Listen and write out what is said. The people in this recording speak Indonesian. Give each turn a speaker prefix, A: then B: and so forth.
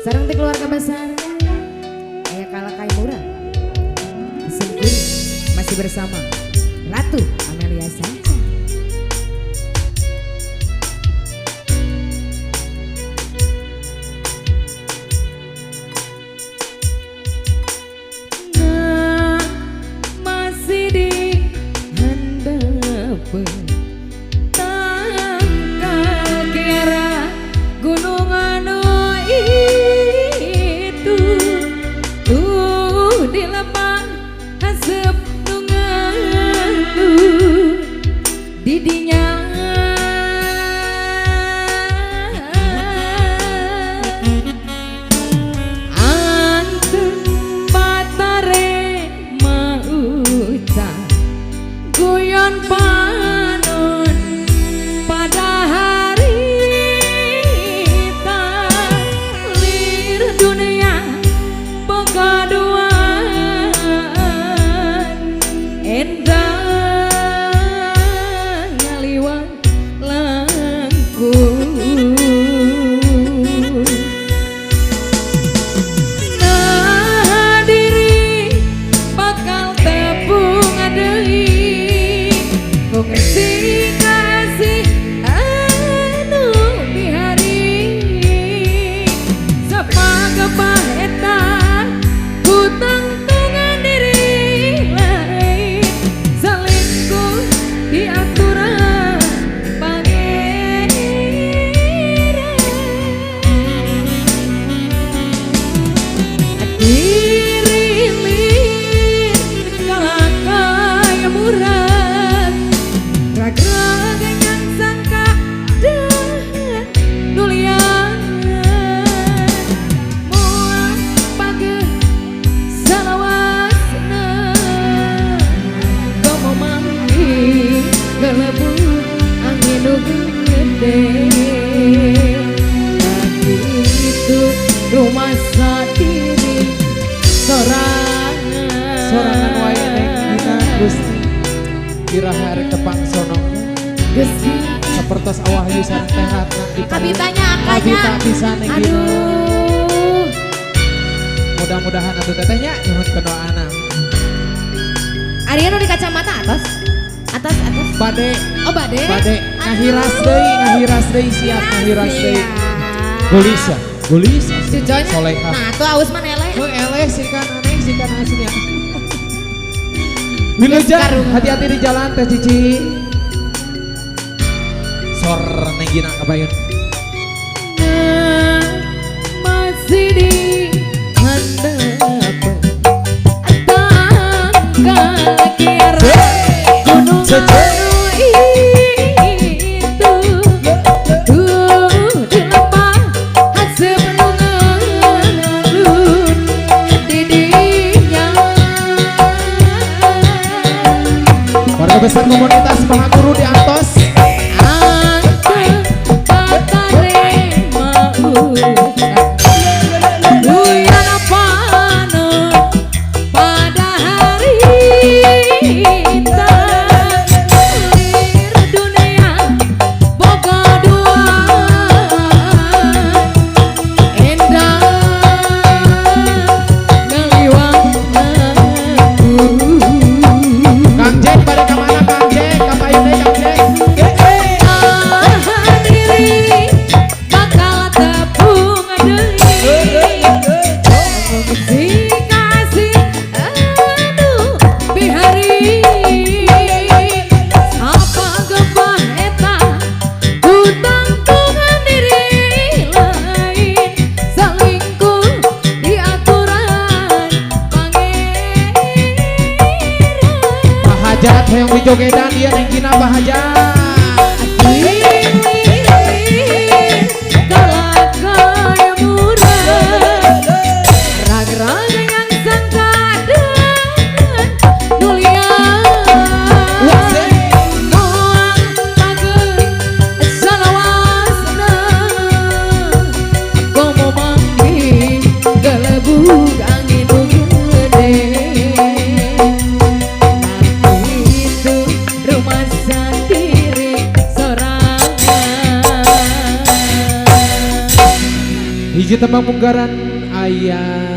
A: Sarang ti keluarga besar Ayah Kala Kaimura Sungguh masih bersama Ratu Amelia Sanca. Nah, masih di handap tangkal kira gunung anu itu tuh di lemah hasep nungalu didinya anteng batare maucan guyon panon pada hari talir dunia penggaduan endah ngaliwat langkung nah diri bakal tepung adei kok kasih anu bihari sapagapah eta hutang tungan diri lain selingkuh di aturan pangeran dirilir kalakaya murah ragrag yang sangka dan nulian muang page salawasna komo manggi gelebu angin gede itu rumah sendiri
B: Sorangan wae neng dina Gusti Birahar tepang sonongnya
A: Gusti
B: sapertos awahyu sareng teh ratna di
A: kabitanya
B: Abi
A: akanya
B: tak bisa neng dina
A: aduh
B: mudah-mudahan atuh tetehnya nyuhun kedoana
A: Ariana di kacamata atas
B: bade
A: oh bade
B: ngahiras deui siap ngahiras deui gulis
A: Cuconya
B: solehah
A: nah tuh aus mana eleh
B: eleh sikan aneh sikan aslinya Wilujeng hati-hati di jalan teh Cici sor neng gina kabayun
A: nah masih di handap tangkal kira gunung anu itu tuh di lemah hasep nungalun didinya
B: warga besar komunitas Mahaguru di Antos
A: anteng batare maucan guyon panon pada hari talir dunia boga duaan endah ngaliwat langkung
B: Kang Jek pada kemana Kang Jek kabayun deh Kang Jek
A: diri bakal tepung deui si kasih anu bihari apa gebah eta hutang tungan diri lain selingkuh di aturan pangeran
B: Bahajat hoyong di jogedan dia neng gina bahajat
A: kalakaya murah rag-rag yang sangka dan nulian muang page salawasna komo manggi gelebug angin gede itu rumah sendiri
B: Hiji tembang munggaran ayah